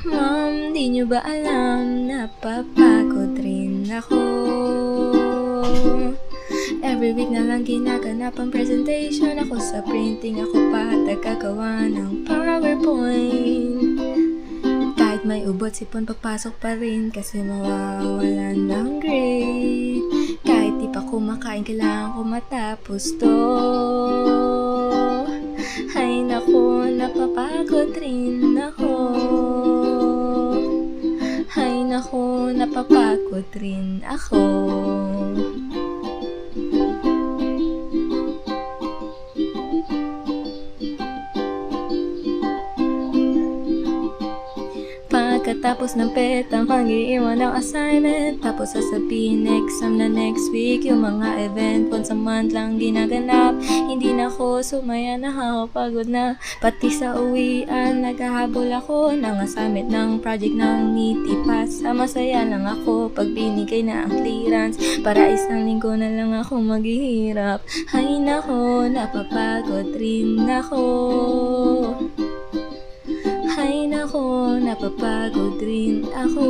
Ma'am, di nyo ba alam, napapagod rin ako. Every week na lang ginaganap ang presentation. Ako sa printing, ako pa tagagawa ng PowerPoint. Kahit may ubot, sipon pagpasok pa rin kasi mawawalan ng grade. Kahit di pa kumakain, kailangan ko matapos to. Ay naku, napapagod rin ako. Ay naku, napapagod rin ako. Pagkatapos ng petang pag-iiwan ng assignment, tapos sasabihin exam na next week. Yung mga event once a month lang ginaganap. Hindi na ako sumaya, nakakapagod na. Pati sa uwian, naghahabol ako ng assignment ng project ng niti pass. Masaya lang ako pag binigay na ang clearance, para isang linggo na lang ako maghihirap. Ay nako, napapagod rin ako. Ay nako, napapagod rin ako.